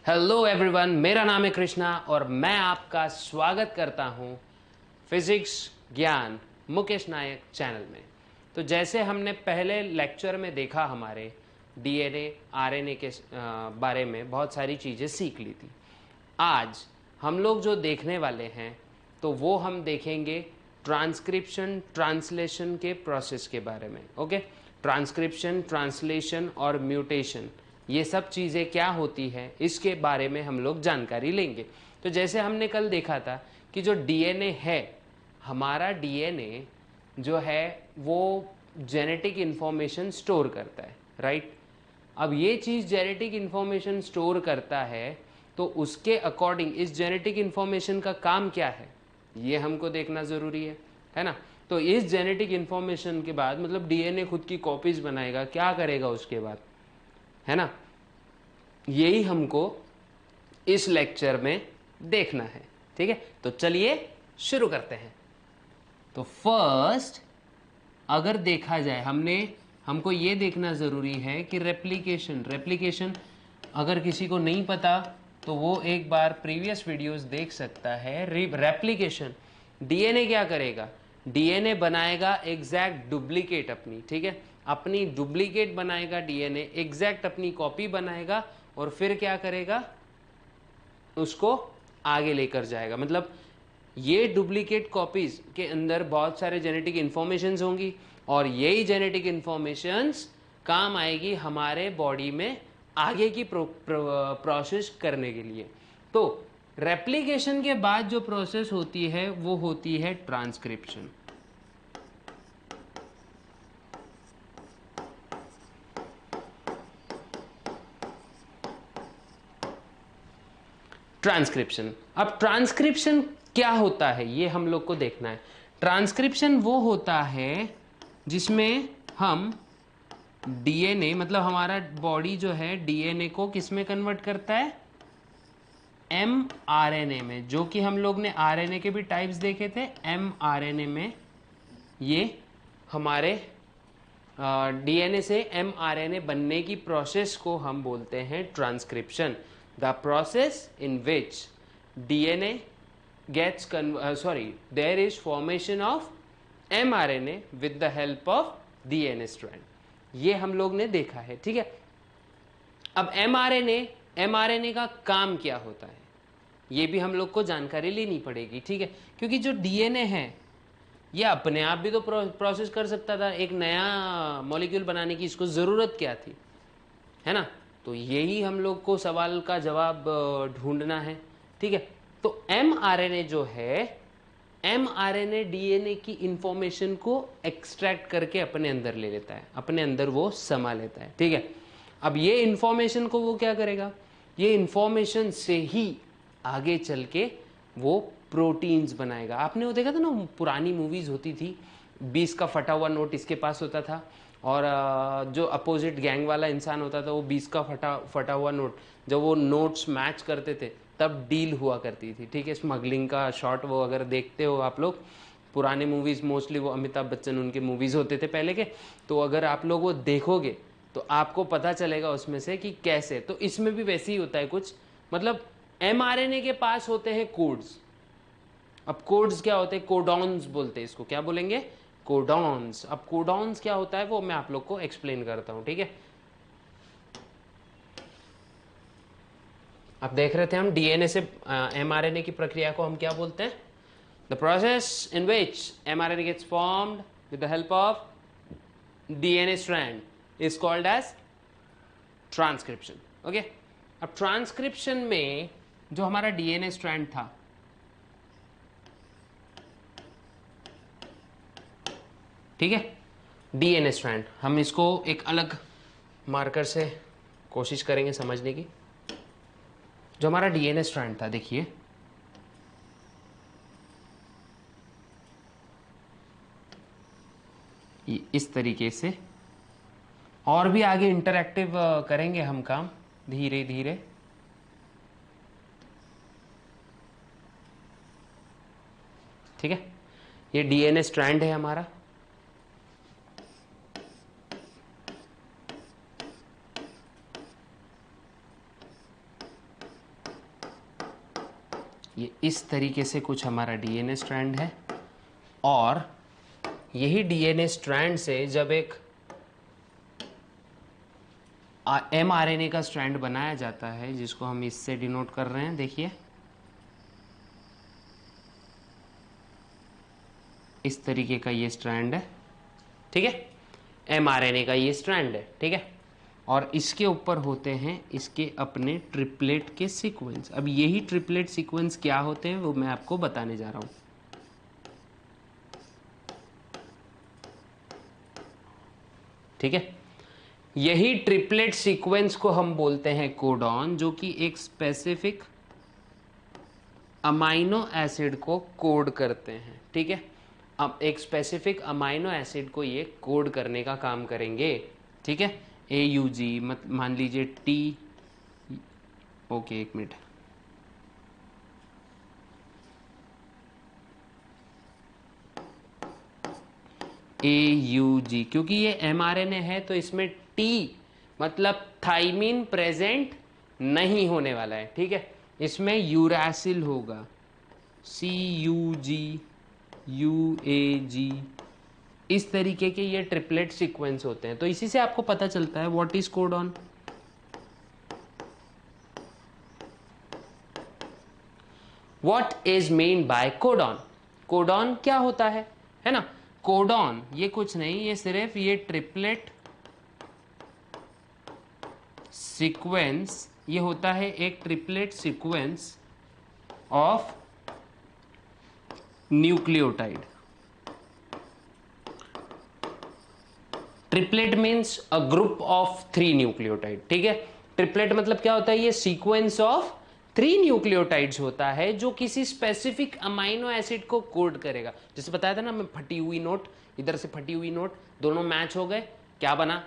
Hello everyone, मेरा नाम है कृष्णा और मैं आपका स्वागत करता हूं फिजिक्स ज्ञान मुकेश नायक चैनल में। तो जैसे हमने पहले लेक्चर में देखा, हमारे डीएनए आरएनए के बारे में बहुत सारी चीज़ें सीख ली थी। आज हम लोग जो देखने वाले हैं तो वो हम देखेंगे ट्रांसक्रिप्शन ट्रांसलेशन के प्रोसेस के बारे में। ओके, ट्रांसक्रिप्शन ट्रांसलेशन और म्यूटेशन, ये सब चीज़ें क्या होती हैं इसके बारे में हम लोग जानकारी लेंगे। तो जैसे हमने कल देखा था कि जो डीएनए है, हमारा डीएनए जो है वो जेनेटिक इन्फॉर्मेशन स्टोर करता है, राइट। अब ये चीज़ जेनेटिक इन्फॉर्मेशन स्टोर करता है तो उसके अकॉर्डिंग इस जेनेटिक इन्फॉर्मेशन का काम क्या है ये हमको देखना ज़रूरी है ना। तो इस जेनेटिक इन्फॉर्मेशन के बाद मतलब डीएनए खुद की कॉपीज बनाएगा, क्या करेगा उसके बाद, है ना। यही हमको इस लेक्चर में देखना है, ठीक है। तो चलिए शुरू करते हैं। तो फर्स्ट अगर देखा जाए, हमको ये देखना ज़रूरी है कि रेप्लिकेशन अगर किसी को नहीं पता तो वो एक बार प्रीवियस वीडियोस देख सकता है। रेप्लिकेशन, डीएनए क्या करेगा, डीएनए बनाएगा एग्जैक्ट डुप्लीकेट अपनी, ठीक है, अपनी डुप्लीकेट बनाएगा डीएनए, एग्जैक्ट अपनी कॉपी बनाएगा और फिर क्या करेगा, उसको आगे लेकर जाएगा। मतलब ये डुप्लीकेट कॉपीज के अंदर बहुत सारे जेनेटिक इंफॉर्मेशंस होंगी और यही जेनेटिक इंफॉर्मेशंस काम आएगी हमारे बॉडी में आगे की प्रोसेस करने के लिए। तो रेप्लिकेशन के बाद जो प्रोसेस होती है वो होती है ट्रांसक्रिप्शन। ट्रांसक्रिप्शन, अब ट्रांसक्रिप्शन क्या होता है ये हम लोग को देखना है। ट्रांसक्रिप्शन वो होता है जिसमें हम डीएनए, मतलब हमारा बॉडी जो है डीएनए को किस में कन्वर्ट करता है, एमआरएनए में। जो कि हम लोग ने आरएनए के भी टाइप्स देखे थे, एमआरएनए में ये हमारे डीएनए से एमआरएनए बनने की प्रोसेस को हम बोलते हैं transcription. The process in which DNA gets there is formation of mRNA with the help of DNA strand। ये हम लोग ने देखा है, ठीक है। अब mRNA का काम क्या होता है ये भी हम लोग को जानकारी लेनी पड़ेगी, ठीक है। क्योंकि जो डीएनए है ये अपने आप भी तो प्रोसेस कर सकता था, एक नया मॉलिक्यूल बनाने की इसको ज़रूरत क्या थी, है ना। तो यही हम लोग को सवाल का जवाब ढूंढना है, ठीक है। तो एमआरएनए जो है, एमआरएनए डीएनए की इंफॉर्मेशन को एक्सट्रैक्ट करके अपने अंदर ले लेता है, अपने अंदर वो समा लेता है, ठीक है। अब ये इंफॉर्मेशन को वो क्या करेगा, ये इंफॉर्मेशन से ही आगे चल के वो प्रोटीन्स बनाएगा। आपने वो देखा था ना, पुरानी मूवीज होती थी, 20 का फटा हुआ नोट इसके पास होता था और जो अपोजिट गैंग वाला इंसान होता था वो 20 का फटा हुआ नोट, जब वो नोट्स मैच करते थे तब डील हुआ करती थी, ठीक है। स्मगलिंग का शॉट वो अगर देखते हो आप लोग, पुराने मूवीज़ मोस्टली वो अमिताभ बच्चन उनके मूवीज़ होते थे पहले के, तो अगर आप लोग वो देखोगे तो आपको पता चलेगा उसमें से कि कैसे। तो इसमें भी वैसे ही होता है कुछ, मतलब एमआरएनए के पास होते हैं कोड्स। अब कोड्स क्या होते हैं, कोडॉन्स बोलते हैं इसको, क्या बोलेंगे, कोडॉन्स। अब कोडॉन्स क्या होता है वो मैं आप लोग को एक्सप्लेन करता हूं, ठीक है। अब देख रहे थे हम डीएनए से एमआरएनए की प्रक्रिया को हम क्या बोलते हैं, the process in which mRNA gets formed with the help of DNA strand is called as transcription. Okay, अब ट्रांसक्रिप्शन में जो हमारा डीएनए स्ट्रैंड था, ठीक है, डीएनए स्ट्रैंड, हम इसको एक अलग मार्कर से कोशिश करेंगे समझने की। जो हमारा डीएनए स्ट्रैंड था, देखिए इस तरीके से, और भी आगे इंटरैक्टिव करेंगे हम काम धीरे धीरे। ठीक है, ये डीएनए स्ट्रैंड है हमारा, ये इस तरीके से कुछ हमारा डीएनए स्ट्रैंड है, और यही डीएनए स्ट्रैंड से जब एक एमआरएनए का स्ट्रैंड बनाया जाता है, जिसको हम इससे डिनोट कर रहे हैं, देखिए इस तरीके का ये स्ट्रैंड है, ठीक है, एमआरएनए का ये स्ट्रैंड है, ठीक है, और इसके ऊपर होते हैं इसके अपने ट्रिपलेट के सीक्वेंस। अब यही ट्रिपलेट सीक्वेंस क्या होते हैं वो मैं आपको बताने जा रहा हूं, ठीक है। यही ट्रिपलेट सीक्वेंस को हम बोलते हैं कोडॉन, जो कि एक स्पेसिफिक अमाइनो एसिड को कोड करते हैं, ठीक है। अब एक स्पेसिफिक अमाइनो एसिड को ये कोड करने का काम करेंगे, ठीक है। AUG मान लीजिए T, ओके एक मिनट, AUG, क्योंकि ये mRNA है तो इसमें T मतलब थाइमिन प्रेजेंट नहीं होने वाला है, ठीक है। इसमें यूरासिल होगा, CUG, इस तरीके के ये ट्रिपलेट सीक्वेंस होते हैं। तो इसी से आपको पता चलता है what is codon. What is mean by codon, codon क्या होता है ना। कोडॉन ये कुछ नहीं, ये सिर्फ ये ट्रिपलेट सीक्वेंस, ये होता है एक triplet sequence of nucleotide. Triplet means a group of 3 nucleotide, ठीक है। ट्रिपलेट मतलब क्या होता है, ये सीक्वेंस ऑफ 3 न्यूक्लियोटाइड्स होता है जो किसी स्पेसिफिक अमाइनो एसिड को कोड करेगा। जैसे बताया था ना मैं, फटी हुई नोट, इधर से फटी हुई नोट, दोनों मैच हो गए, क्या बना,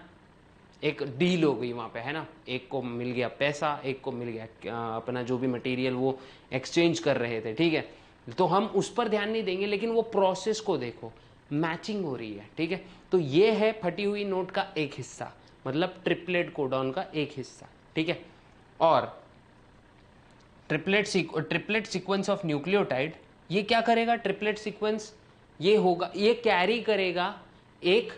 एक डील हो गई वहां पे, है ना। एक को मिल गया पैसा, एक को मिल गया अपना जो भी मटेरियल वो एक्सचेंज कर रहे थे, ठीक है। तो हम उस पर ध्यान नहीं देंगे, लेकिन वो प्रोसेस को देखो, मैचिंग हो रही है, ठीक है। तो ये है फटी हुई नोट का एक हिस्सा, मतलब ट्रिपलेट कोडॉन का एक हिस्सा, ठीक है। और ट्रिपलेट सीक्वेंस ऑफ न्यूक्लियोटाइड, ये क्या करेगा, ट्रिपलेट सीक्वेंस ये होगा, ये कैरी करेगा एक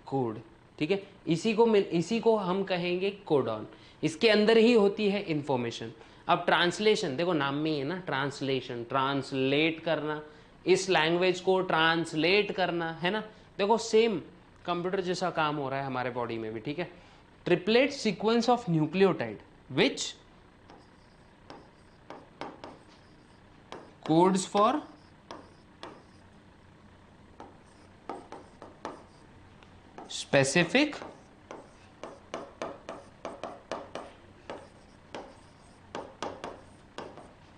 कोड, ठीक है। इसी को हम कहेंगे कोडॉन। इसके अंदर ही होती है इंफॉर्मेशन। अब ट्रांसलेशन देखो, नाम में ही है ना, ट्रांसलेशन, ट्रांसलेट करना, इस लैंग्वेज को ट्रांसलेट करना, है ना। देखो सेम कंप्यूटर जैसा काम हो रहा है हमारे बॉडी में भी, ठीक है। Triplet sequence of nucleotide which codes for specific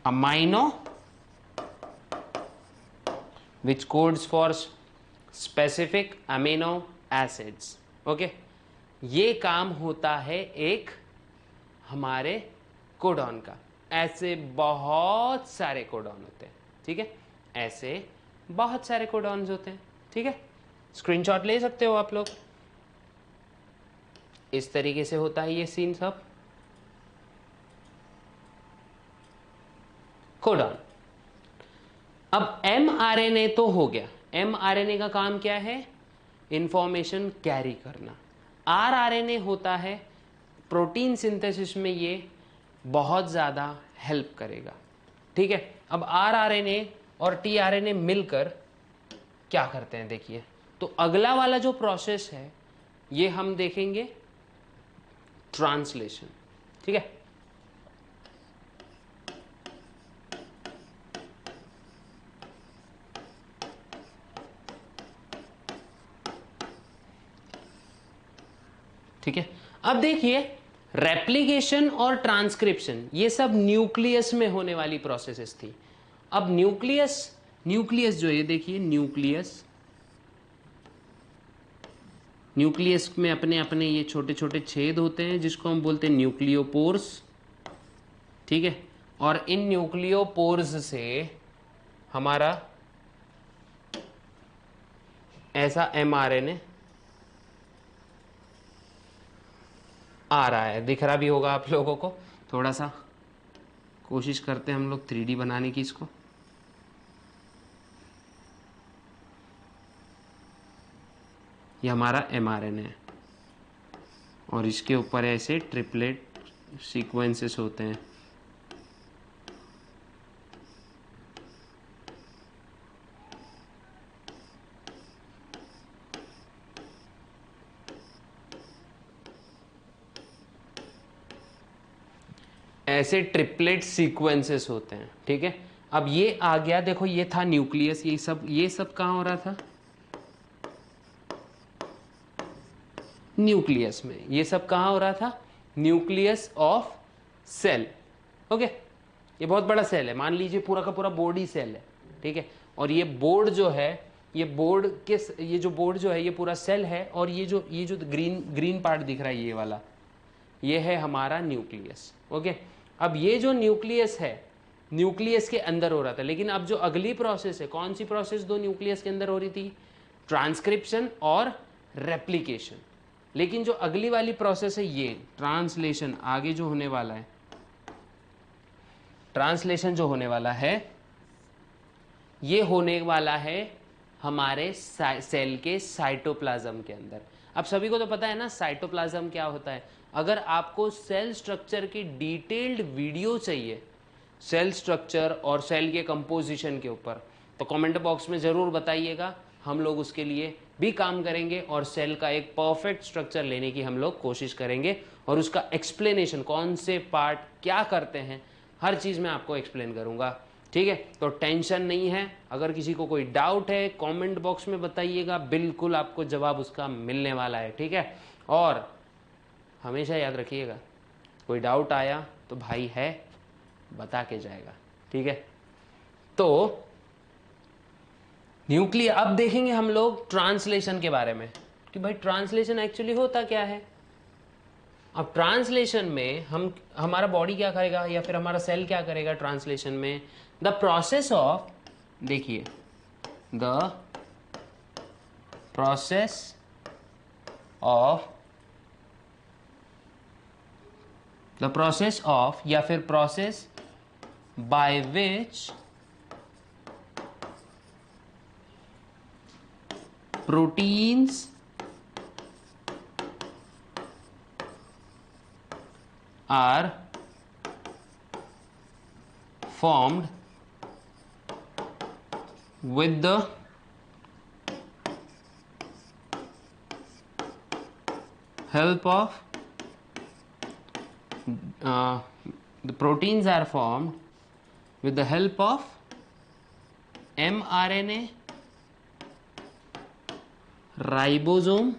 amino, which codes for specific amino acids, okay. ये काम होता है एक हमारे कोडॉन का। ऐसे बहुत सारे कोडॉन होते हैं, ठीक है, ऐसे बहुत सारे कोडॉन्स होते हैं, ठीक है। स्क्रीनशॉट ले सकते हो आप लोग। इस तरीके से होता है ये सीन सब, कोडॉन। अब mRNA तो हो गया, mRNA का काम क्या है, इंफॉर्मेशन कैरी करना। rRNA होता है प्रोटीन सिंथेसिस में, ये बहुत ज़्यादा हेल्प करेगा, ठीक है। अब rRNA और tRNA मिलकर क्या करते हैं देखिए। तो अगला वाला जो प्रोसेस है ये हम देखेंगे ट्रांसलेशन, ठीक है। ठीक है, अब देखिए रेप्लिकेशन और ट्रांसक्रिप्शन ये सब न्यूक्लियस में होने वाली प्रोसेसेस थी। अब न्यूक्लियस जो है, देखिए न्यूक्लियस में अपने अपने ये छोटे छोटे छेद होते हैं जिसको हम बोलते हैं न्यूक्लियोपोर्स, ठीक है। और इन न्यूक्लियोपोर्स से हमारा ऐसा mRNA आ रहा है, दिख रहा भी होगा आप लोगों को थोड़ा सा, कोशिश करते हैं हम लोग 3D बनाने की इसको। ये हमारा mRNA है और इसके ऊपर ऐसे ट्रिपलेट सीक्वेंसेस होते हैं। ऐसे ट्रिपलेट सीक्वेंसेस होते हैं, ठीक है। अब ये आ गया, देखो ये था न्यूक्लियस, ये सब कहाँ हो रहा था? न्यूक्लियस में। ये सब कहाँ हो रहा था? Nucleus of cell. ओके, ये बहुत बड़ा सेल है, मान लीजिए पूरा का पूरा बोर्ड ही सेल है, ठीक है। और ये बोर्ड जो है, ये जो बोर्ड जो है ये पूरा सेल है, और ये जो ग्रीन पार्ट दिख रहा है ये वाला, ये है हमारा न्यूक्लियस। ओके, अब ये जो न्यूक्लियस है, न्यूक्लियस के अंदर हो रहा था, लेकिन अब जो अगली प्रोसेस है, कौन सी प्रोसेस दो न्यूक्लियस के अंदर हो रही थी? ट्रांसक्रिप्शन और रेप्लिकेशन। लेकिन जो अगली वाली प्रोसेस है ये ट्रांसलेशन, आगे जो होने वाला है ट्रांसलेशन जो होने वाला है, ये होने वाला है हमारे सेल के साइटोप्लाज्म के अंदर। अब सभी को तो पता है ना साइटोप्लाज्म क्या होता है। अगर आपको सेल स्ट्रक्चर की डिटेल्ड वीडियो चाहिए, सेल स्ट्रक्चर और सेल के कंपोजिशन के ऊपर, तो कमेंट बॉक्स में ज़रूर बताइएगा, हम लोग उसके लिए भी काम करेंगे और सेल का एक परफेक्ट स्ट्रक्चर लेने की हम लोग कोशिश करेंगे, और उसका एक्सप्लेनेशन, कौन से पार्ट क्या करते हैं, हर चीज़ मैं आपको एक्सप्लेन करूँगा, ठीक है। तो टेंशन नहीं है, अगर किसी को कोई डाउट है कमेंट बॉक्स में बताइएगा, बिल्कुल आपको जवाब उसका मिलने वाला है, ठीक है। और हमेशा याद रखिएगा, कोई डाउट आया तो भाई है बता के जाएगा, ठीक है। तो न्यूक्लियर, अब देखेंगे हम लोग ट्रांसलेशन के बारे में कि भाई ट्रांसलेशन एक्चुअली होता क्या है। अब ट्रांसलेशन में हमारा बॉडी क्या करेगा या फिर हमारा सेल क्या करेगा ट्रांसलेशन में? द प्रोसेस ऑफ, देखिए, द प्रोसेस ऑफ या फिर process by which proteins are formed with the help of the proteins are formed with the help of mRNA, ribosome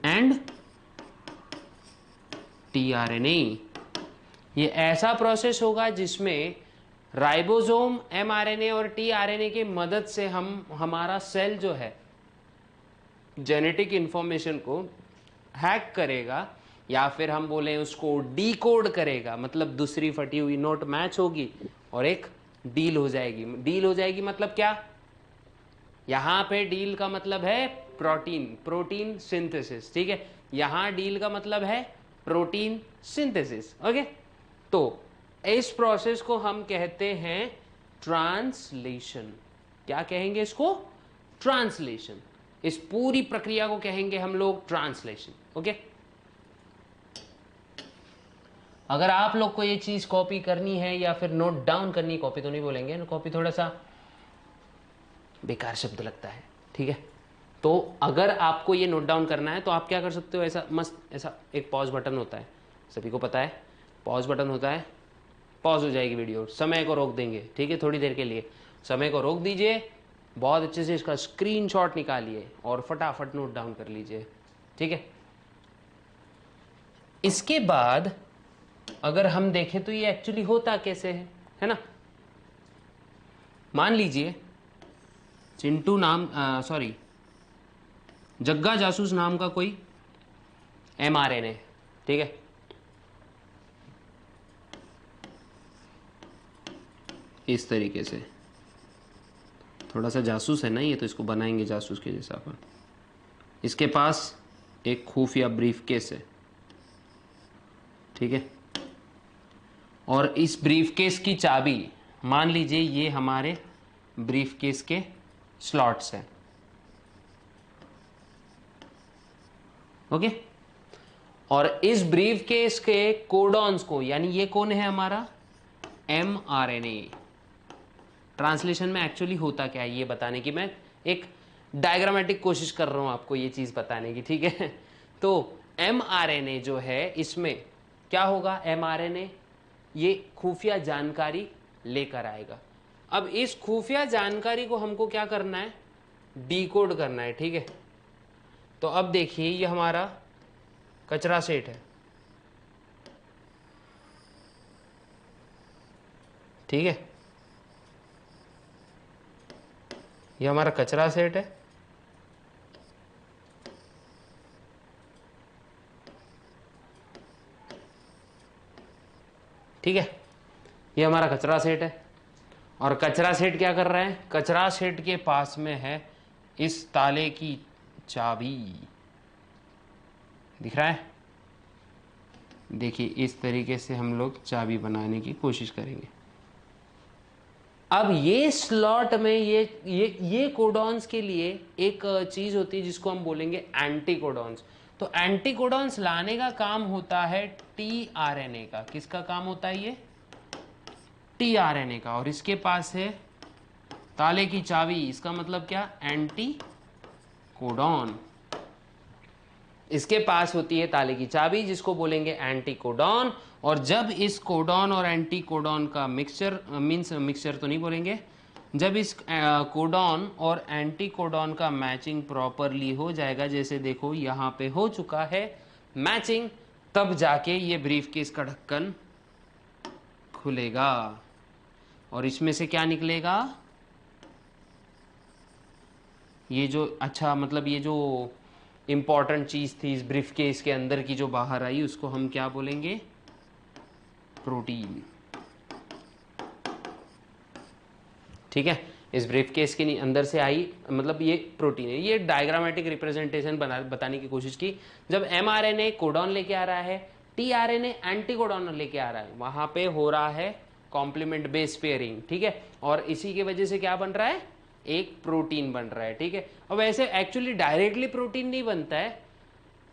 and tRNA. ये ऐसा प्रोसेस होगा जिसमें राइबोसोम, एमआरएनए और tRNA की मदद से हम हमारा सेल जो है जेनेटिक इंफॉर्मेशन को हैक करेगा, या फिर हम बोलें उसको डीकोड करेगा, मतलब दूसरी फटी हुई नोट मैच होगी और एक डील हो जाएगी। डील हो जाएगी मतलब क्या? यहां पे डील का मतलब है प्रोटीन सिंथेसिस, ठीक है। यहां डील का मतलब है प्रोटीन सिंथेसिस, ओके। तो इस प्रोसेस को हम कहते हैं ट्रांसलेशन। क्या कहेंगे इसको? ट्रांसलेशन। इस पूरी प्रक्रिया को कहेंगे हम लोग ट्रांसलेशन, ओके। अगर आप लोग को ये चीज कॉपी करनी है या फिर नोट डाउन करनी, कॉपी तो नहीं बोलेंगे, कॉपी थोड़ा सा बेकार शब्द लगता है, ठीक है। तो अगर आपको ये नोट डाउन करना है तो आप क्या कर सकते हो, ऐसा मस्त, ऐसा एक पॉज बटन होता है, सभी को पता है पॉज बटन होता है, पॉज हो जाएगी वीडियो, समय को रोक देंगे, ठीक है, थोड़ी देर के लिए समय को रोक दीजिए, बहुत अच्छे से इसका स्क्रीनशॉट निकालिए और फटाफट नोट डाउन कर लीजिए, ठीक है। इसके बाद अगर हम देखें तो ये एक्चुअली होता कैसे है ना। मान लीजिए चिंटू नाम, सॉरी, जग्गा जासूस नाम का कोई mRNA, ठीक है। इस तरीके से थोड़ा सा जासूस है ना ये, तो इसको बनाएंगे जासूस के जैसा अपन। इसके पास एक खुफिया ब्रीफकेस है, ठीक है। और इस ब्रीफकेस की चाबी, मान लीजिए ये हमारे ब्रीफकेस के स्लॉट्स हैं, ओके। और इस ब्रीफकेस के कोडॉन्स को, यानी ये कौन है हमारा mRNA, ट्रांसलेशन में एक्चुअली होता क्या है ये बताने की मैं एक डायग्रामेटिक कोशिश कर रहा हूं आपको ये चीज बताने की, ठीक है। तो mRNA जो है, इसमें क्या होगा, mRNA ये खुफिया जानकारी लेकर आएगा। अब इस खुफिया जानकारी को हमको क्या करना है, डिकोड करना है, ठीक है। तो अब देखिए ये हमारा कचरा सेट है, ठीक है। ये हमारा कचरा सेट है, ठीक है। ये हमारा कचरा सेट है। और कचरा सेट क्या कर रहा है, कचरा सेट के पास में है इस ताले की चाबी, दिख रहा है। देखिए इस तरीके से हम लोग चाबी बनाने की कोशिश करेंगे। अब ये स्लॉट में ये कोडॉन्स के लिए एक चीज होती है जिसको हम बोलेंगे एंटी कोडॉन्स। तो एंटी कोडॉन्स लाने का काम होता है टीआरएनए का। किसका काम होता है ये, टीआरएनए का। और इसके पास है ताले की चाबी, इसका मतलब क्या, एंटी कोडॉन। इसके पास होती है ताले की चाबी जिसको बोलेंगे एंटी कोडॉन। और जब इस कोडॉन और एंटी कोडॉन का मिक्सचर, मीन्स मिक्सचर तो नहीं बोलेंगे, जब इस कोडॉन और एंटी कोडॉन का मैचिंग प्रॉपरली हो जाएगा, जैसे देखो यहाँ पे हो चुका है मैचिंग, तब जाके ये ब्रीफकेस का ढक्कन खुलेगा और इसमें से क्या निकलेगा, ये जो अच्छा मतलब ये जो इंपॉर्टेंट चीज थी इस ब्रीफकेस के अंदर की जो बाहर आई, उसको हम क्या बोलेंगे, प्रोटीन, ठीक है। इस ब्रीफकेस के अंदर से आई मतलब ये प्रोटीन है। ये डायग्रामेटिक रिप्रेजेंटेशन बताने की कोशिश की। जब mRNA कोडॉन लेके आ रहा है, tRNA एंटी कोडॉन लेके आ रहा है, वहां पे हो रहा है कॉम्प्लीमेंट बेस पेयरिंग, ठीक है। और इसी की वजह से क्या बन रहा है, एक प्रोटीन बन रहा है, ठीक है। अब वैसे एक्चुअली डायरेक्टली प्रोटीन नहीं बनता है,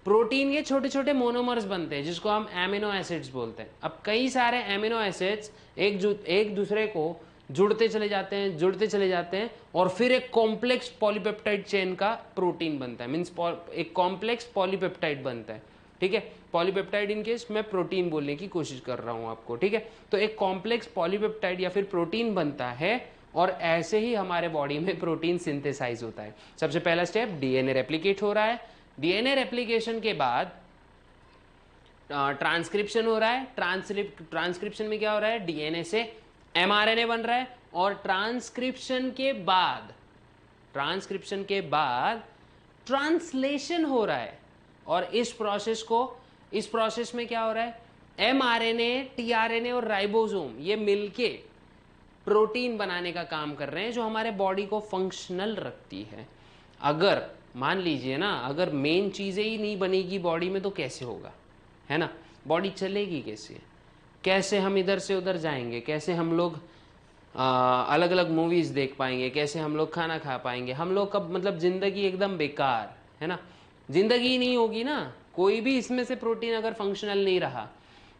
प्रोटीन के छोटे छोटे मोनोमर्स बनते हैं जिसको हम एमिनो एसिड्स बोलते हैं। अब कई सारे एमिनो एसिड्स एक दूसरे को जुड़ते चले जाते हैं और फिर एक कॉम्प्लेक्स पॉलीपेप्टाइड चेन का प्रोटीन बनता है, मीन्स एक कॉम्प्लेक्स पॉलीपेप्टाइड बनता है, ठीक है। पॉलीपेप्टाइड इन केस मैं प्रोटीन बोलने की कोशिश कर रहा हूं आपको, ठीक है। तो एक कॉम्प्लेक्स पॉलीपेप्टाइड या फिर प्रोटीन बनता है और ऐसे ही हमारे बॉडी में प्रोटीन सिंथेसाइज होता है। सबसे पहला स्टेप डीएनए रेप्लिकेट हो रहा है, डीएनए रेप्लिकेशन के बाद ट्रांसक्रिप्शन हो रहा है, ट्रांसक्रिप्शन में क्या हो रहा है, डीएनए से एमआरएनए बन रहा है। और ट्रांसक्रिप्शन के बाद ट्रांसलेशन हो रहा है। और इस प्रोसेस में क्या हो रहा है, एमआरएनए, टीआरएनए और राइबोसोम ये मिलके प्रोटीन बनाने का काम कर रहे हैं जो हमारे बॉडी को फंक्शनल रखती है। अगर मान लीजिए ना, अगर मेन चीजें ही नहीं बनेगी बॉडी में तो कैसे होगा, है ना, बॉडी चलेगी कैसे, कैसे हम इधर से उधर जाएंगे, कैसे हम लोग अलग अलग मूवीज देख पाएंगे, कैसे हम लोग खाना खा पाएंगे, हम लोग कब मतलब जिंदगी एकदम बेकार है ना, जिंदगी ही नहीं होगी ना, कोई भी इसमें से प्रोटीन अगर फंक्शनल नहीं रहा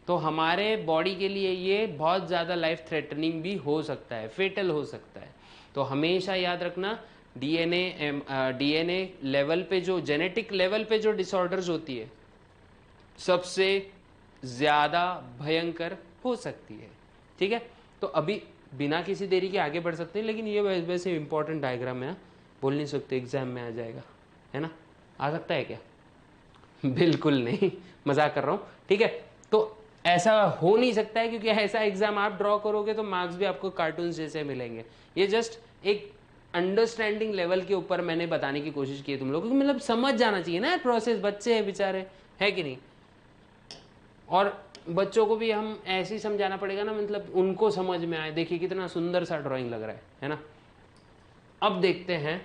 तो हमारे बॉडी के लिए ये बहुत ज़्यादा लाइफ थ्रेटनिंग भी हो सकता है, फेटल हो सकता है। तो हमेशा याद रखना, डीएनए लेवल पे जो जेनेटिक लेवल पे जो डिसऑर्डर्स होती है सबसे ज़्यादा भयंकर हो सकती है, ठीक है। तो अभी बिना किसी देरी के आगे बढ़ सकते हैं, लेकिन ये वैसे इंपॉर्टेंट डायग्राम है, बोल नहीं सकते एग्जाम में आ जाएगा, है ना, आ सकता है क्या, बिल्कुल नहीं, मजाक कर रहा हूँ, ठीक है। तो ऐसा हो नहीं सकता है क्योंकि ऐसा एग्जाम आप ड्रॉ करोगे तो मार्क्स भी आपको कार्टून जैसे मिलेंगे। ये जस्ट एक अंडरस्टैंडिंग लेवल के ऊपर मैंने बताने की कोशिश की है तुम लोगों को, मतलब समझ जाना चाहिए ना प्रोसेस, बच्चे हैं बेचारे, है कि नहीं। और बच्चों को भी हम ऐसे ही समझाना पड़ेगा ना, मतलब उनको समझ में आए। देखिए कितना सुंदर सा ड्राइंग लग रहा है ना। अब देखते हैं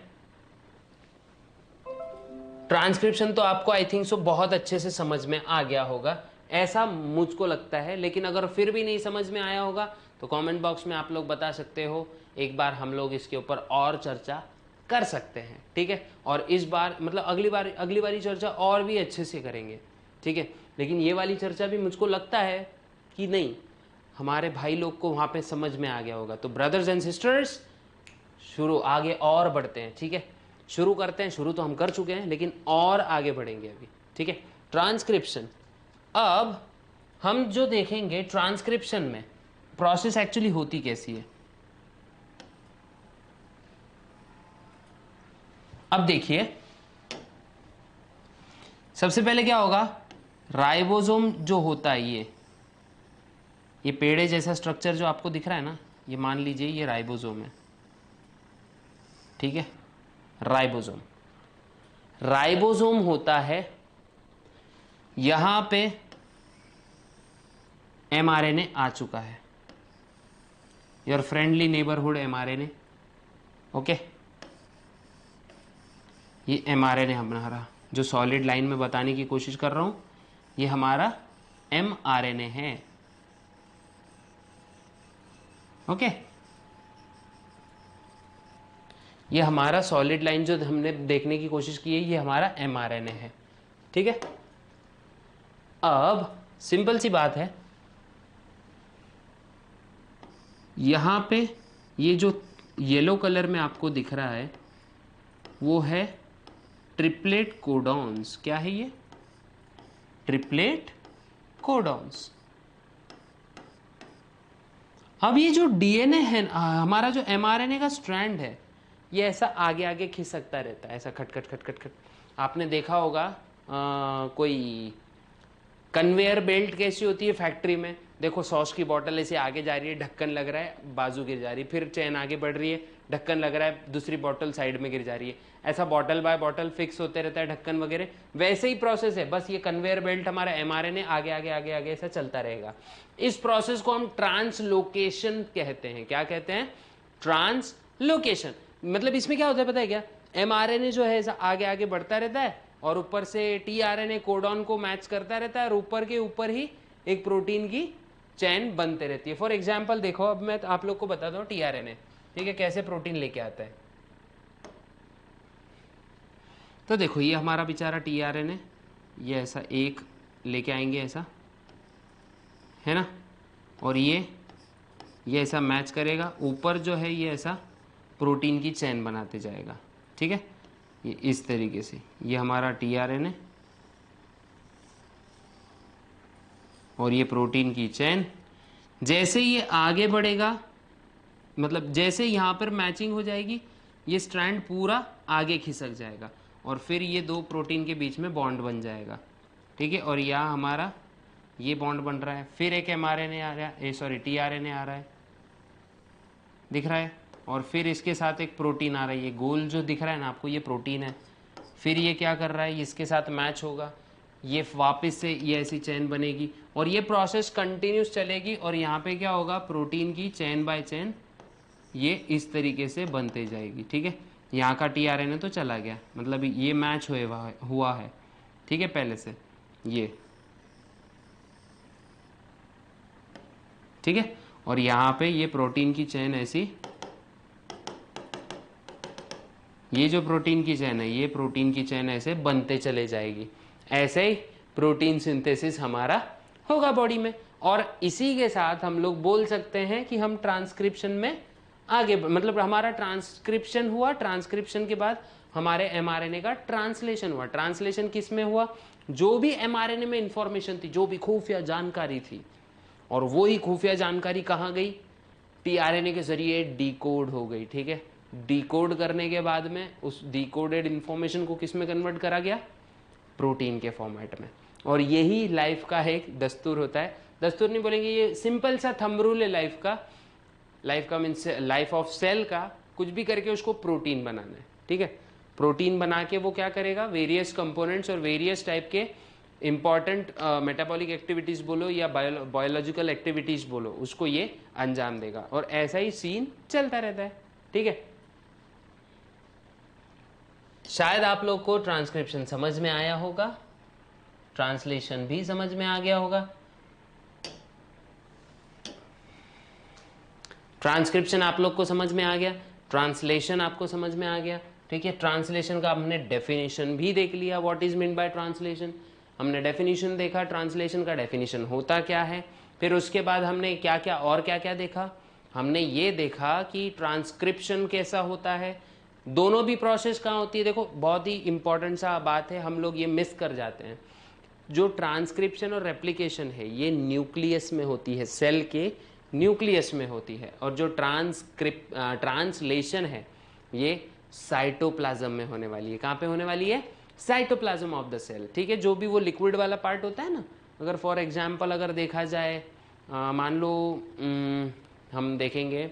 ट्रांसक्रिप्शन, तो आपको आई थिंक सो बहुत अच्छे से समझ में आ गया होगा। ऐसा मुझको लगता है। लेकिन अगर फिर भी नहीं समझ में आया होगा तो कमेंट बॉक्स में आप लोग बता सकते हो, एक बार हम लोग इसके ऊपर और चर्चा कर सकते हैं, ठीक है। और इस बार मतलब अगली बारी चर्चा और भी अच्छे से करेंगे, ठीक है। लेकिन ये वाली चर्चा भी मुझको लगता है कि नहीं, हमारे भाई लोग को वहाँ पे समझ में आ गया होगा। तो ब्रदर्स एंड सिस्टर्स, शुरू आगे और बढ़ते हैं, ठीक है। शुरू करते हैं, शुरू तो हम कर चुके हैं लेकिन और आगे बढ़ेंगे अभी, ठीक है। ट्रांसक्रिप्शन, अब हम जो देखेंगे ट्रांसक्रिप्शन में प्रोसेस एक्चुअली होती कैसी है। अब देखिए, सबसे पहले क्या होगा, राइबोसोम जो होता है ये पेड़े जैसा स्ट्रक्चर जो आपको दिख रहा है ना, ये मान लीजिए ये राइबोसोम है, ठीक है। राइबोसोम, राइबोसोम होता है, यहां पे एमआरएनए आ चुका है, your friendly neighbourhood mRNA, okay. ये एमआरएनए हमारा जो सॉलिड लाइन में बताने की कोशिश कर रहा हूं, ये हमारा एमआरएनए है, ओके। ये हमारा सॉलिड लाइन जो हमने देखने की कोशिश की है, ये हमारा एमआरएनए है, ठीक है। अब सिंपल सी बात है, यहां पे ये जो येलो कलर में आपको दिख रहा है वो है ट्रिपलेट कोडॉन्स। क्या है ये? Triplet codons. अब ये जो डीएनए है, हमारा जो एमआरएनए का स्ट्रैंड है, ये ऐसा आगे आगे खिसकता रहता है, ऐसा खट खट खट खट खट। आपने देखा होगा कोई कन्वेयर बेल्ट कैसी होती है फैक्ट्री में, देखो सॉस की बोतल ऐसे आगे जा रही है, ढक्कन लग रहा है, बाजू गिर जा रही है, फिर चेन आगे बढ़ रही है, ढक्कन लग रहा है, दूसरी बोतल साइड में गिर जा रही है, ऐसा बॉटल बाय बॉटल फिक्स होते रहता है ढक्कन वगैरह। वैसे ही प्रोसेस है, बस ये कन्वेयर बेल्ट हमारा एमआरएनए आगे आगे आगे आगे ऐसा चलता रहेगा। इस प्रोसेस को हम ट्रांसलोकेशन कहते हैं। क्या कहते हैं? ट्रांसलोकेशन। मतलब इसमें क्या होता है पता है क्या, एमआरएनए जो है ऐसा आगे आगे बढ़ता रहता है और ऊपर से टीआरएनए कोडॉन को मैच करता रहता है और ऊपर के ऊपर ही एक प्रोटीन की चैन बनते रहती है। फॉर एग्जाम्पल देखो, अब मैं आप लोग को बताता हूँ टीआरएनए, ठीक है, कैसे प्रोटीन लेके आता है। तो देखो ये हमारा बेचारा टीआरएनए, ये ऐसा एक लेके आएंगे ऐसा, है ना, और ये ऐसा मैच करेगा, ऊपर जो है ये ऐसा प्रोटीन की चैन बनाते जाएगा, ठीक है। ये इस तरीके से, ये हमारा टीआरएनए और ये प्रोटीन की चैन। जैसे ये आगे बढ़ेगा, मतलब जैसे यहाँ पर मैचिंग हो जाएगी, ये स्ट्रैंड पूरा आगे खिसक जाएगा और फिर ये दो प्रोटीन के बीच में बॉन्ड बन जाएगा, ठीक है। और यहाँ हमारा ये बॉन्ड बन रहा है, फिर एक एमआरएनए आ रहा है, सॉरी टीआरएनए आ रहा है, दिख रहा है, और फिर इसके साथ एक प्रोटीन आ रहा है, ये गोल जो दिख रहा है ना आपको, ये प्रोटीन है। फिर ये क्या कर रहा है, इसके साथ मैच होगा, ये वापस से ये ऐसी चैन बनेगी और ये प्रोसेस कंटिन्यूस चलेगी। और यहाँ पे क्या होगा, प्रोटीन की चैन बाय चैन ये इस तरीके से बनते जाएगी, ठीक है। यहाँ का टीआरएनए तो चला गया, मतलब ये मैच हुआ है, ठीक है, पहले से ये, ठीक है। और यहाँ पे ये प्रोटीन की चैन ऐसी, ये जो प्रोटीन की चैन है, ये प्रोटीन की चैन ऐसे बनते चले जाएगी। ऐसे ही प्रोटीन सिंथेसिस हमारा होगा बॉडी में। और इसी के साथ हम लोग बोल सकते हैं कि हम ट्रांसक्रिप्शन में आगे, मतलब हमारा ट्रांसक्रिप्शन हुआ, ट्रांसक्रिप्शन के बाद हमारे एमआरएनए का ट्रांसलेशन हुआ। ट्रांसलेशन किस में हुआ? जो भी एमआरएनए में इंफॉर्मेशन थी, जो भी खुफिया जानकारी थी, और वो ही खुफिया जानकारी कहाँ गई? टीआरएनए के जरिए डिकोड हो गई, ठीक है। डिकोड करने के बाद में उस डिकोडेड इंफॉर्मेशन को किस में कन्वर्ट करा गया? प्रोटीन के फॉर्मेट में। और यही लाइफ का एक दस्तूर होता है, दस्तूर नहीं बोलेंगे, ये सिंपल सा थंब रूल है लाइफ का मीन्स लाइफ ऑफ सेल का। कुछ भी करके उसको प्रोटीन बनाना है, ठीक है। प्रोटीन बना के वो क्या करेगा, वेरियस कंपोनेंट्स और वेरियस टाइप के इंपॉर्टेंट मेटाबॉलिक एक्टिविटीज बोलो या बायोलॉजिकल एक्टिविटीज बोलो, उसको ये अंजाम देगा। और ऐसा ही सीन चलता रहता है, ठीक है। शायद आप लोग को ट्रांसक्रिप्शन समझ में आया होगा। ट्रांसलेशन भी समझ में आ गया होगा। ट्रांसक्रिप्शन आप लोग को समझ में आ गया, ट्रांसलेशन आपको समझ में आ गया। ठीक है, ट्रांसलेशन का हमने डेफिनेशन भी देख लिया, what is mean by translation. हमने डेफिनेशन देखा, ट्रांसलेशन का डेफिनेशन होता क्या है। फिर उसके बाद हमने क्या क्या और क्या क्या देखा। हमने ये देखा कि ट्रांसक्रिप्शन कैसा होता है, दोनों भी प्रोसेस कहाँ होती है। देखो बहुत ही इंपॉर्टेंट सा बात है, हम लोग ये मिस कर जाते हैं। जो ट्रांसक्रिप्शन और रेप्लिकेशन है ये न्यूक्लियस में होती है, सेल के न्यूक्लियस में होती है। और जो ट्रांसलेशन है ये साइटोप्लाज्म में होने वाली है। कहाँ पे होने वाली है? Cytoplasm of the cell. ठीक है, जो भी वो लिक्विड वाला पार्ट होता है ना, अगर फॉर एग्जांपल अगर देखा जाए, मान लो हम देखेंगे,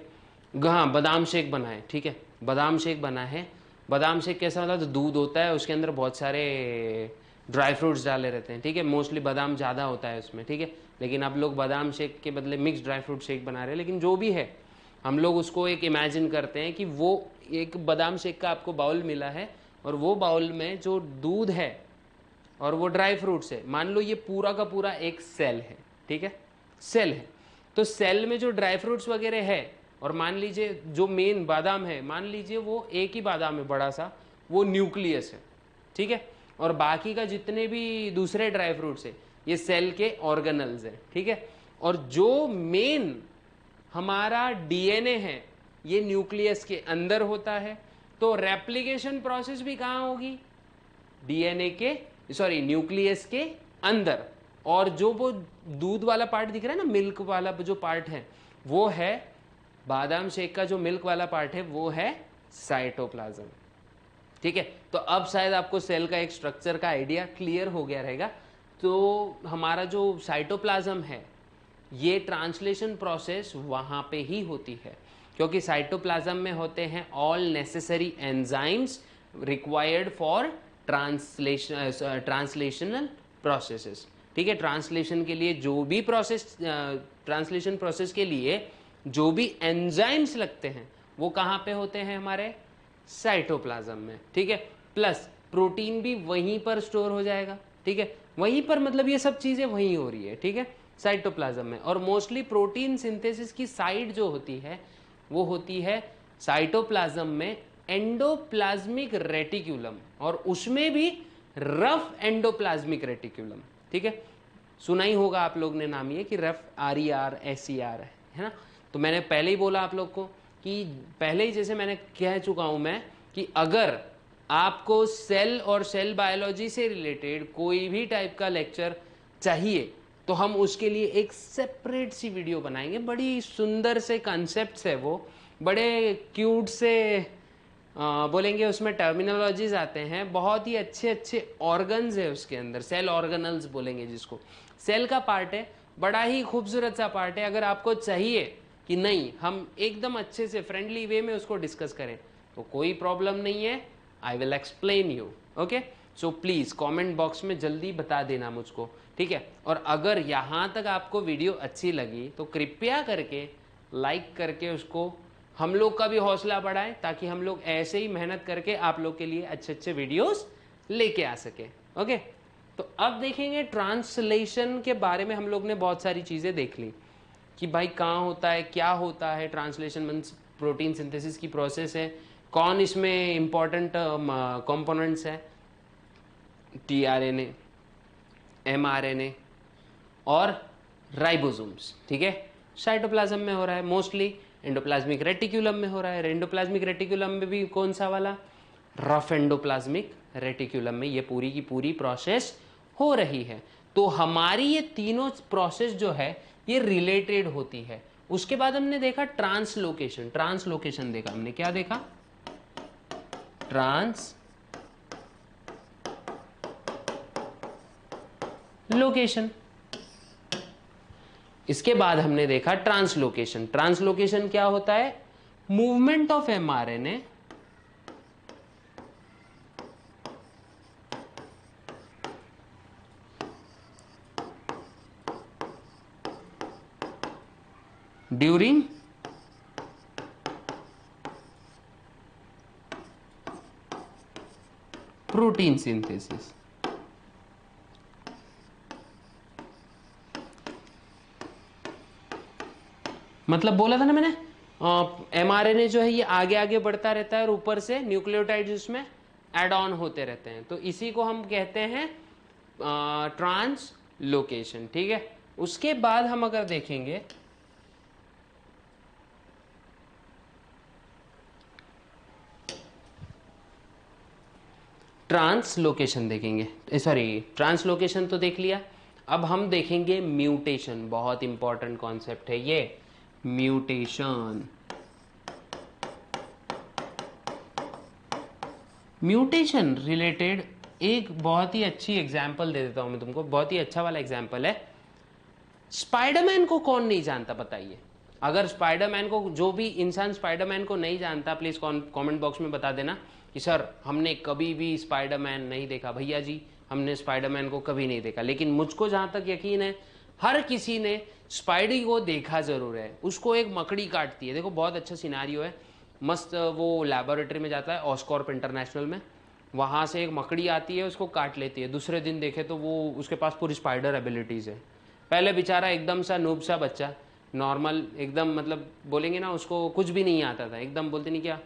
हाँ बादाम शेक बना है। ठीक है, बादाम शेक बना है। बादाम शेक कैसा होता है? तो दूध होता है, उसके अंदर बहुत सारे ड्राई फ्रूट्स डाले रहते हैं। ठीक है, मोस्टली बादाम ज़्यादा होता है उसमें। ठीक है, लेकिन अब लोग बादाम शेक के बदले मिक्स ड्राई फ्रूट शेक बना रहे हैं। लेकिन जो भी है, हम लोग उसको एक इमेजिन करते हैं कि वो एक बादाम शेक का आपको बाउल मिला है और वो बाउल में जो दूध है और वो ड्राई फ्रूट्स है, मान लो ये पूरा का पूरा एक सेल है। ठीक है, सेल है। तो सेल में जो ड्राई फ्रूट्स वगैरह है, और मान लीजिए जो मेन बादाम है, मान लीजिए वो एक ही बादाम है बड़ा सा, वो न्यूक्लियस है। ठीक है, और बाकी का जितने भी दूसरे ड्राई फ्रूट्स है ये सेल के ऑर्गेनल्स है। ठीक है, और जो मेन हमारा डीएनए है ये न्यूक्लियस के अंदर होता है। तो रेप्लिकेशन प्रोसेस भी कहाँ होगी? डीएनए के, सॉरी न्यूक्लियस के अंदर। और जो वो दूध वाला पार्ट दिख रहा है ना, मिल्क वाला जो पार्ट है, वो है बादाम शेक का जो मिल्क वाला पार्ट है वो है साइटोप्लाज्म। ठीक है, तो अब शायद आपको सेल का एक स्ट्रक्चर का आइडिया क्लियर हो गया रहेगा। तो हमारा जो साइटोप्लाज्म है ये ट्रांसलेशन प्रोसेस वहाँ पे ही होती है, क्योंकि साइटोप्लाज्म में होते हैं all necessary enzymes required for translational processes. ठीक है, ट्रांसलेशन के लिए जो भी प्रोसेस, ट्रांसलेशन प्रोसेस के लिए जो भी एंजाइम्स लगते हैं वो कहाँ पे होते हैं? हमारे साइटोप्लाज्म में। ठीक है, प्लस प्रोटीन भी वहीं पर स्टोर हो जाएगा। ठीक है, वहीं पर, मतलब ये सब चीज़ें वहीं हो रही है। ठीक है, साइटोप्लाज्म में। और मोस्टली प्रोटीन सिंथेसिस की साइट जो होती है वो होती है साइटोप्लाज्म में एंडोप्लाज्मिक रेटिक्यूलम, और उसमें भी रफ एंडोप्लाज्मिक रेटिक्यूलम। ठीक है, सुना ही होगा आप लोग ने नाम ये कि रफ RER है ना। तो मैंने पहले ही बोला आप लोग को कि पहले ही जैसे मैंने कह चुका हूं मैं कि अगर आपको सेल और सेल बायोलॉजी से रिलेटेड कोई भी टाइप का लेक्चर चाहिए तो हम उसके लिए एक सेपरेट सी वीडियो बनाएंगे। बड़ी सुंदर से कॉन्सेप्ट्स है वो, बड़े क्यूट से बोलेंगे, उसमें टर्मिनोलॉजीज आते हैं, बहुत ही अच्छे अच्छे ऑर्गन्स है उसके अंदर, सेल ऑर्गेनल्स बोलेंगे जिसको। सेल का पार्ट है, बड़ा ही खूबसूरत सा पार्ट है। अगर आपको चाहिए कि नहीं हम एकदम अच्छे से फ्रेंडली वे में उसको डिस्कस करें तो कोई प्रॉब्लम नहीं है, I will explain you. Okay, so please comment box में जल्दी बता देना मुझको। ठीक है, और अगर यहाँ तक आपको वीडियो अच्छी लगी तो कृपया करके लाइक करके उसको हम लोग का भी हौसला बढ़ाएं, ताकि हम लोग ऐसे ही मेहनत करके आप लोग के लिए अच्छे अच्छे वीडियोस लेके आ सके। ओके, तो अब देखेंगे ट्रांसलेशन के बारे में। हम लोग ने बहुत सारी चीज़ें देख ली कि भाई कहाँ होता है, क्या होता है ट्रांसलेशन, मीन्स प्रोटीन सिंथेसिस की प्रोसेस है, कौन इसमें इंपॉर्टेंट कंपोनेंट्स है, tRNA, mRNA और राइबोसोम्स। ठीक है, साइटोप्लाज्म में हो रहा है, मोस्टली एंडोप्लाज्मिक रेटिक्यूलम में हो रहा है। एंडोप्लाज्मिक रेटिक्यूलम में भी कौन सा वाला? रफ एंडोप्लाज्मिक रेटिक्यूलम में ये पूरी की पूरी प्रोसेस हो रही है। तो हमारी ये तीनों प्रोसेस जो है ये रिलेटेड होती है। उसके बाद हमने देखा ट्रांसलोकेशन। ट्रांसलोकेशन देखा हमने, क्या देखा? ट्रांसलोकेशन। इसके बाद हमने देखा ट्रांसलोकेशन। ट्रांसलोकेशन क्या होता है? Movement of mRNA during protein synthesis. मतलब बोला था ना मैंने, mRNA जो है ये आगे आगे बढ़ता रहता है और ऊपर से न्यूक्लियोटाइड्स उसमें एड ऑन होते रहते हैं, तो इसी को हम कहते हैं ट्रांसलोकेशन। ठीक है, उसके बाद हम अगर देखेंगे ट्रांसलोकेशन देखेंगे, सॉरी ट्रांसलोकेशन तो देख लिया, अब हम देखेंगे म्यूटेशन। बहुत इंपॉर्टेंट कॉन्सेप्ट है ये, म्यूटेशन। म्यूटेशन रिलेटेड एक बहुत ही अच्छी एग्जांपल दे देता हूं मैं तुमको, बहुत ही अच्छा वाला एग्जांपल है। स्पाइडरमैन को कौन नहीं जानता बताइए? अगर स्पाइडरमैन को, जो भी इंसान स्पाइडरमैन को नहीं जानता प्लीज कमेंट बॉक्स में बता देना कि सर हमने कभी भी स्पाइडरमैन नहीं देखा। भैया जी हमने स्पाइडरमैन को कभी नहीं देखा, लेकिन मुझको जहां तक यकीन है हर किसी ने स्पाइडी को देखा जरूर है। उसको एक मकड़ी काटती है, देखो बहुत अच्छा सिनारियो है, मस्त। वो लैबोरेटरी में जाता है ऑस्कॉर्प इंटरनेशनल में, वहाँ से एक मकड़ी आती है उसको काट लेती है। दूसरे दिन देखे तो वो उसके पास पूरी स्पाइडर एबिलिटीज़ है। पहले बेचारा एकदम सा नूब सा बच्चा, नॉर्मल एकदम, मतलब बोलेंगे ना उसको कुछ भी नहीं आता था, एकदम बोलते नहीं क्या,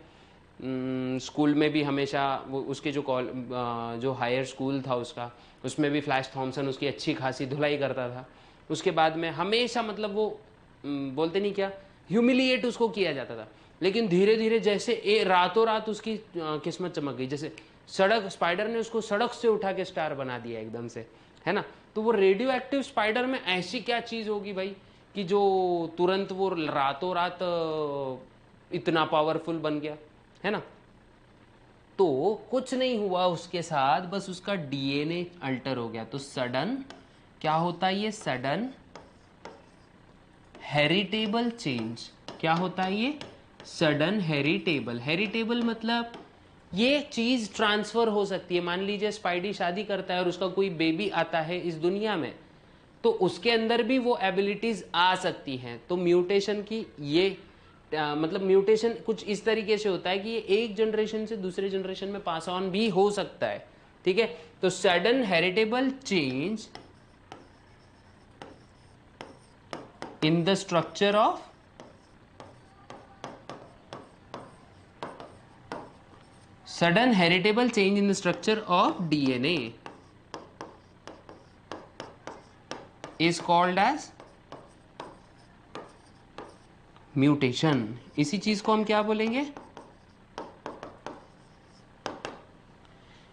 स्कूल में भी हमेशा वो उसके जो हायर स्कूल था उसका, उसमें भी फ्लैश थॉमसन उसकी अच्छी खासी धुलाई करता था। उसके बाद में हमेशा मतलब वो बोलते नहीं क्या, ह्यूमिलिएट उसको किया जाता था। लेकिन धीरे धीरे जैसे रातों रात उसकी किस्मत चमक गई, जैसे सड़क, स्पाइडर ने उसको सड़क से उठा के स्टार बना दिया एकदम से, है ना। तो वो रेडियो एक्टिव स्पाइडर में ऐसी क्या चीज़ होगी भाई कि जो तुरंत वो रातों रात इतना पावरफुल बन गया, है ना। तो कुछ नहीं हुआ उसके साथ, बस उसका डीएनए अल्टर हो गया। तो सडन क्या होता है ये, सडन हेरिटेबल चेंज। क्या होता है ये, सडन हेरिटेबल। हेरिटेबल मतलब ये चीज ट्रांसफर हो सकती है। मान लीजिए स्पाइडी शादी करता है और उसका कोई बेबी आता है इस दुनिया में, तो उसके अंदर भी वो एबिलिटीज आ सकती हैं। तो म्यूटेशन की ये मतलब म्यूटेशन कुछ इस तरीके से होता है कि ये एक जनरेशन से दूसरे जनरेशन में पास ऑन भी हो सकता है। ठीक है, तो sudden heritable change in the structure of sudden heritable change in the structure of DNA is called as mutation। इसी चीज को हम क्या बोलेंगे,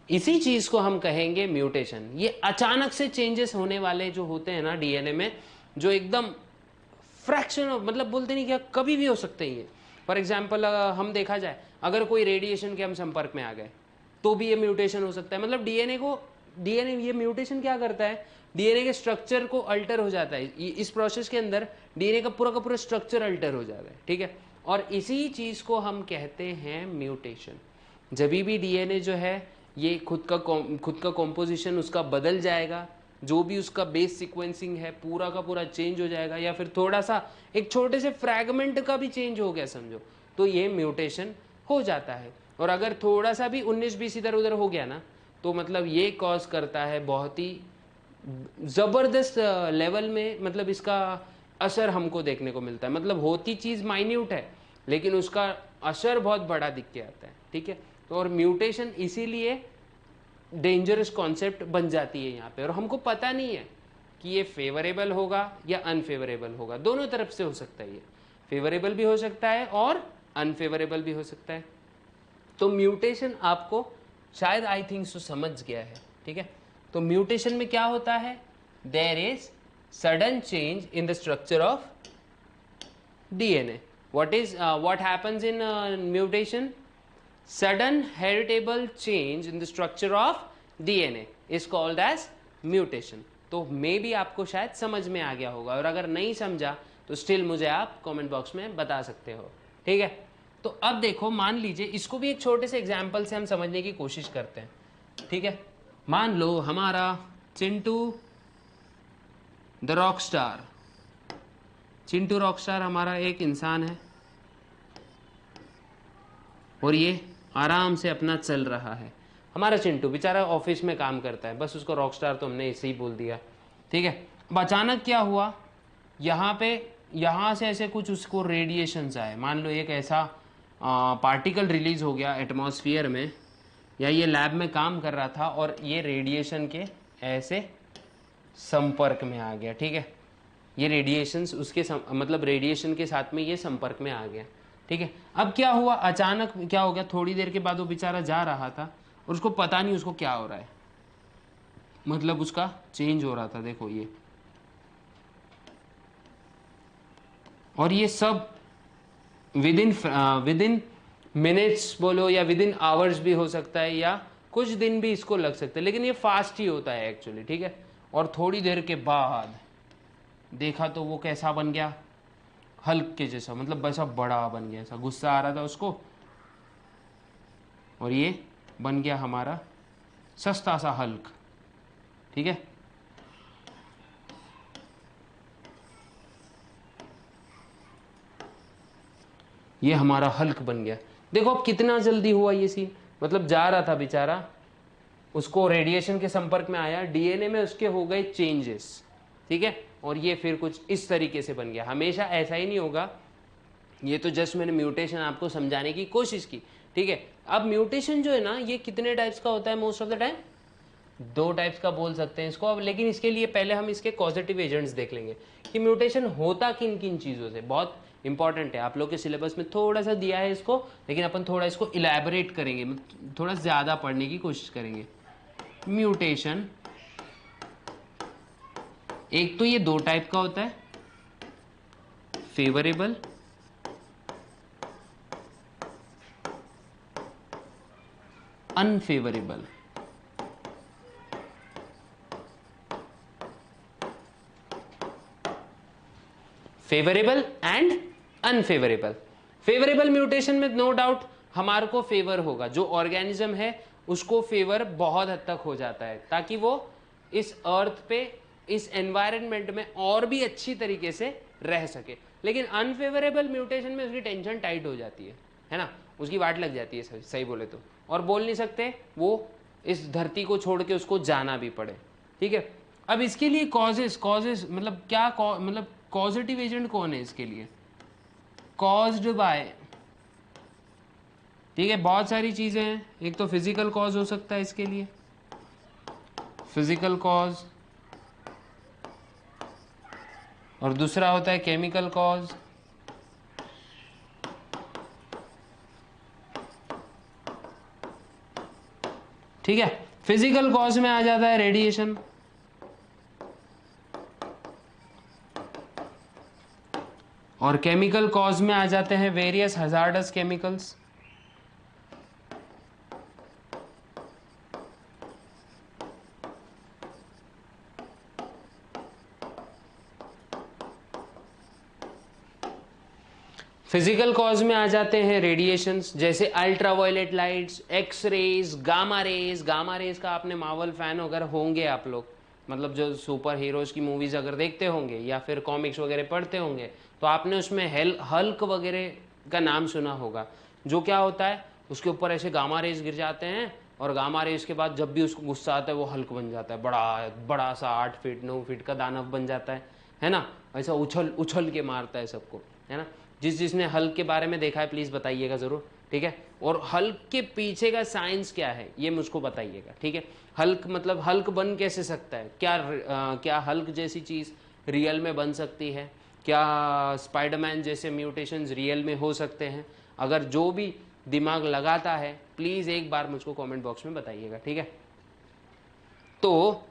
इसी चीज को हम कहेंगे म्यूटेशन। ये अचानक से चेंजेस होने वाले जो होते हैं ना डीएनए में, जो एकदम फ्रैक्शन ऑफ, मतलब बोलते नहीं क्या, कभी भी हो सकते हैं ये। फॉर एग्जाम्पल हम देखा जाए, अगर कोई रेडिएशन के हम संपर्क में आ गए तो भी ये म्यूटेशन हो सकता है। मतलब डीएनए ये म्यूटेशन क्या करता है, डीएनए के स्ट्रक्चर को अल्टर हो जाता है। इस प्रोसेस के अंदर डीएनए का पूरा स्ट्रक्चर अल्टर हो जाता है। ठीक है, और इसी चीज को हम कहते हैं म्यूटेशन। जब भी डीएनए जो है ये खुद का कॉम्पोजिशन उसका बदल जाएगा, जो भी उसका बेस सीक्वेंसिंग है पूरा का पूरा चेंज हो जाएगा, या फिर थोड़ा सा एक छोटे से फ्रैगमेंट का भी चेंज हो गया समझो, तो ये म्यूटेशन हो जाता है। और अगर थोड़ा सा भी 19-20 इधर उधर हो गया ना, तो मतलब ये कॉज करता है बहुत ही ज़बरदस्त लेवल में, मतलब इसका असर हमको देखने को मिलता है। मतलब होती चीज़ माइन्यूट है लेकिन उसका असर बहुत बड़ा दिख के आता है। ठीक है, तो और म्यूटेशन इसीलिए डेंजरस कॉन्सेप्ट बन जाती है यहाँ पे, और हमको पता नहीं है कि ये फेवरेबल होगा या अनफेवरेबल होगा। दोनों तरफ से हो सकता है, ये फेवरेबल भी हो सकता है और अनफेवरेबल भी हो सकता है। तो म्यूटेशन आपको शायद आई थिंक सो समझ गया है। ठीक है, तो म्यूटेशन में क्या होता है, there is sudden change in the structure of DNA. what happens in mutation? Sudden heritable change in the structure of DNA is called as mutation। तो मे भी आपको शायद समझ में आ गया होगा, और अगर नहीं समझा तो स्टिल मुझे आप कमेंट बॉक्स में बता सकते हो। ठीक है, तो अब देखो, मान लीजिए इसको भी एक छोटे से एग्जाम्पल से हम समझने की कोशिश करते हैं। ठीक है, मान लो हमारा Chintu the rock star, Chintu rock star हमारा एक इंसान है और ये आराम से अपना चल रहा है। हमारा चिंटू बेचारा ऑफिस में काम करता है, बस उसको रॉक स्टार तो हमने ऐसे ही बोल दिया। ठीक है, अब अचानक क्या हुआ, यहाँ पे यहाँ से ऐसे कुछ उसको रेडिएशंस आए, मान लो एक ऐसा पार्टिकल रिलीज हो गया एटमॉस्फेयर में, या ये लैब में काम कर रहा था और ये रेडिएशन के ऐसे संपर्क में आ गया, ठीक है, ये रेडिएशंस उसके मतलब रेडिएशन के साथ में ये संपर्क में आ गया, ठीक है। अब क्या हुआ, अचानक क्या हो गया, थोड़ी देर के बाद वो बेचारा जा रहा था और उसको पता नहीं उसको क्या हो रहा है, मतलब उसका चेंज हो रहा था, देखो ये, और ये सब विद इन मिनट्स बोलो या विद इन आवर्स भी हो सकता है, या कुछ दिन भी इसको लग सकते हैं, लेकिन ये फास्ट ही होता है एक्चुअली, ठीक है। और थोड़ी देर के बाद देखा तो वो कैसा बन गया, हल्क के जैसा, मतलब वैसा बड़ा बन गया, ऐसा गुस्सा आ रहा था उसको, और ये बन गया हमारा सस्ता सा हल्क, ठीक है। ये हमारा हल्क बन गया। देखो अब कितना जल्दी हुआ ये सीन, मतलब जा रहा था बेचारा, उसको रेडिएशन के संपर्क में आया, डीएनए में उसके हो गए चेंजेस, ठीक है, और ये फिर कुछ इस तरीके से बन गया। हमेशा ऐसा ही नहीं होगा, ये तो जस्ट मैंने म्यूटेशन आपको समझाने की कोशिश की, ठीक है। अब म्यूटेशन जो है ना, ये कितने टाइप्स का होता है most of the time, 2 types का बोल सकते हैं इसको अब, लेकिन इसके लिए पहले हम इसके कॉजेटिव एजेंट्स देख लेंगे कि म्यूटेशन होता किन किन चीज़ों से। बहुत इंपॉर्टेंट है, आप लोग के सिलेबस में थोड़ा सा दिया है इसको, लेकिन अपन थोड़ा इसको इलैबोरेट करेंगे, थोड़ा ज़्यादा पढ़ने की कोशिश करेंगे। म्यूटेशन एक तो ये 2 टाइप का होता है, favourable unfavourable. Favourable and unfavourable. Favourable mutation में नो डाउट हमारे को फेवर होगा, जो ऑर्गेनिज्म है उसको फेवर बहुत हद तक हो जाता है, ताकि वो इस अर्थ पे, इस एनवायरनमेंट में और भी अच्छी तरीके से रह सके। लेकिन अनफेवरेबल म्यूटेशन में उसकी टेंशन टाइट हो जाती है ना, उसकी वाट लग जाती है, सही बोले तो, और बोल नहीं सकते, वो इस धरती को छोड़ के उसको जाना भी पड़े, ठीक है। अब इसके लिए कॉजेस मतलब क्या मतलब कॉजेटिव एजेंट कौन है इसके लिए, कॉज्ड बाय, ठीक है, बहुत सारी चीजें हैं। एक तो फिजिकल कॉज हो सकता है इसके लिए, फिजिकल कॉज, और दूसरा होता है केमिकल कॉज, ठीक है। फिजिकल कॉज में आ जाता है रेडिएशन, और केमिकल कॉज में आ जाते हैं various hazardous chemicals. Physical cause में आ जाते हैं रेडिएशंस, जैसे ultraviolet lights, X rays, gamma rays. Gamma rays का आपने मार्वल फैन अगर होंगे आप लोग, मतलब जो सुपर हीरोज की मूवीज अगर देखते होंगे या फिर कॉमिक्स वगैरह पढ़ते होंगे, तो आपने उसमें हल्क वगैरह का नाम सुना होगा। जो क्या होता है, उसके ऊपर ऐसे गामा रेज गिर जाते हैं, और गामा रेज के बाद जब भी उसको गुस्सा आता है वो हल्क बन जाता है, बड़ा सा 8 फीट 9 फीट का दानव बन जाता है ना, ऐसा उछल के मारता है सबको, है ना। जिसने हल्क के बारे में देखा है प्लीज़ बताइएगा ज़रूर, ठीक है। और हल्क के पीछे का साइंस क्या है ये मुझको बताइएगा, ठीक है। हल्क मतलब हल्क बन कैसे सकता है, क्या हल्क जैसी चीज़ रियल में बन सकती है, क्या स्पाइडरमैन जैसे म्यूटेशंस रियल में हो सकते हैं। अगर जो भी दिमाग लगाता है प्लीज़ एक बार मुझको कमेंट बॉक्स में बताइएगा, ठीक है। तो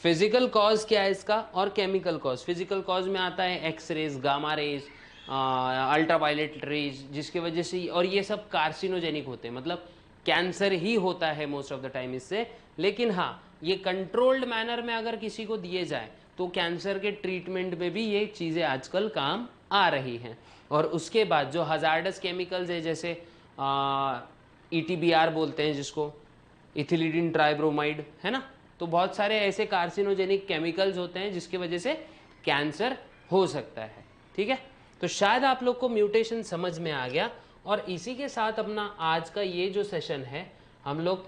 फिजिकल कॉज क्या है इसका, और केमिकल कॉज। फिजिकल कॉज में आता है X rays, gamma rays, ultraviolet rays, जिसकी वजह से, और ये सब कार्सिनोजेनिक होते हैं, मतलब कैंसर ही होता है मोस्ट ऑफ द टाइम इससे। लेकिन हाँ, ये कंट्रोल्ड मैनर में अगर किसी को दिए जाए तो कैंसर के ट्रीटमेंट में भी ये चीज़ें आजकल काम आ रही हैं। और उसके बाद जो हजार्डस केमिकल्स है, जैसे ETBR बोलते हैं जिसको, इथिलीडिन ट्राइब्रोमाइड, है ना, तो बहुत सारे ऐसे कार्सिनोजेनिक केमिकल्स होते हैं जिसकी वजह से कैंसर हो सकता है, ठीक है। तो शायद आप लोग को म्यूटेशन समझ में आ गया, और इसी के साथ अपना आज का ये जो सेशन है हम लोग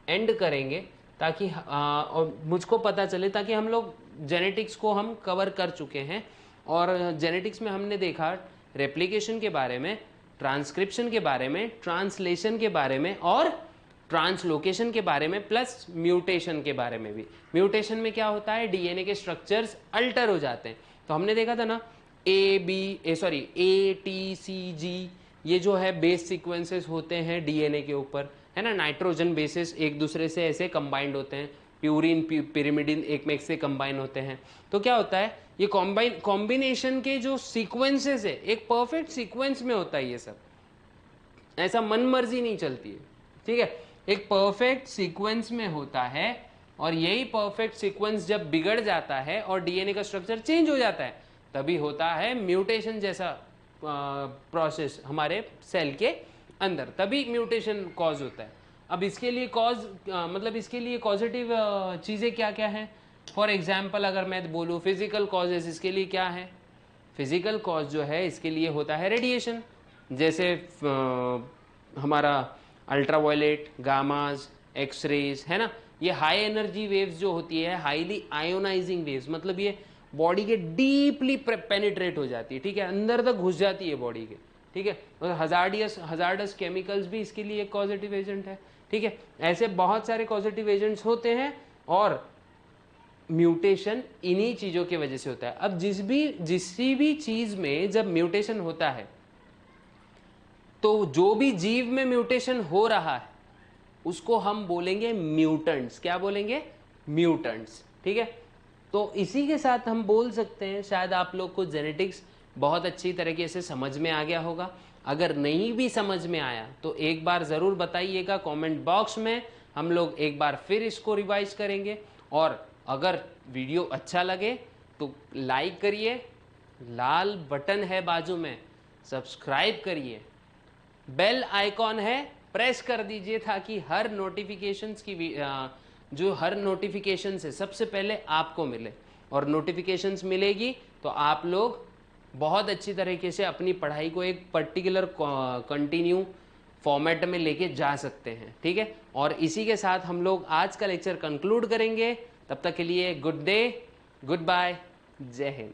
एंड करेंगे, ताकि और मुझको पता चले, ताकि हम लोग जेनेटिक्स को हम कवर कर चुके हैं, और जेनेटिक्स में हमने देखा रेप्लिकेशन के बारे में, ट्रांसक्रिप्शन के बारे में, ट्रांसलेशन के बारे में और ट्रांसलोकेशन के बारे में, प्लस म्यूटेशन के बारे में भी। म्यूटेशन में क्या होता है, डीएनए के स्ट्रक्चर्स अल्टर हो जाते हैं। तो हमने देखा था ना ए टी सी जी, ये जो है बेस सीक्वेंसेस होते हैं डीएनए के ऊपर, है ना, नाइट्रोजन बेसिस एक दूसरे से ऐसे कंबाइंड होते हैं, प्यूरिन पिरिमिडिन एक में एक से कंबाइन होते हैं। तो क्या होता है, ये कॉम्बिनेशन के जो सीक्वेंसेस है एक परफेक्ट सीक्वेंस में होता है, ये सब ऐसा मन मर्जी नहीं चलती है, ठीक है, एक परफेक्ट सीक्वेंस में होता है। और यही परफेक्ट सीक्वेंस जब बिगड़ जाता है और डीएनए का स्ट्रक्चर चेंज हो जाता है, तभी होता है म्यूटेशन जैसा प्रोसेस हमारे सेल के अंदर, तभी म्यूटेशन कॉज होता है। अब इसके लिए मतलब इसके लिए पॉजिटिव चीज़ें क्या क्या हैं। फॉर एग्जाम्पल अगर मैं बोलूँ फिजिकल कॉजेज, इसके लिए क्या है, फिजिकल कॉज जो है इसके लिए होता है रेडिएशन, जैसे हमारा अल्ट्रावायलेट, गामाज, एक्सरेज, है ना, ये हाई एनर्जी वेव्स जो होती है, हाईली आयोनाइजिंग वेव्स, मतलब ये बॉडी के डीपली पेनिट्रेट हो जाती है, ठीक है, अंदर तक घुस जाती है बॉडी के, ठीक है। और हजार्डस केमिकल्स भी इसके लिए एक पॉजिटिव एजेंट है, ठीक है। ऐसे बहुत सारे पॉजिटिव एजेंट्स होते हैं और म्यूटेशन इन्हीं चीज़ों की वजह से होता है। अब जिसी भी चीज़ में जब म्यूटेशन होता है, तो जो भी जीव में म्यूटेशन हो रहा है उसको हम बोलेंगे म्यूटेंट्स। क्या बोलेंगे, म्यूटेंट्स, ठीक है। तो इसी के साथ हम बोल सकते हैं, शायद आप लोग को जेनेटिक्स बहुत अच्छी तरीके से समझ में आ गया होगा। अगर नहीं भी समझ में आया तो एक बार ज़रूर बताइएगा कमेंट बॉक्स में, हम लोग एक बार फिर इसको रिवाइज करेंगे। और अगर वीडियो अच्छा लगे तो लाइक करिए, लाल बटन है बाजू में, सब्सक्राइब करिए, बेल आइकॉन है प्रेस कर दीजिए, ताकि हर नोटिफिकेशंस की जो हर नोटिफिकेशन है सबसे पहले आपको मिले। और नोटिफिकेशंस मिलेगी तो आप लोग बहुत अच्छी तरीके से अपनी पढ़ाई को एक पर्टिकुलर कंटिन्यू फॉर्मेट में लेके जा सकते हैं, ठीक है। और इसी के साथ हम लोग आज का लेक्चर कंक्लूड करेंगे। तब तक के लिए गुड डे, गुड बाय, जय हिंद।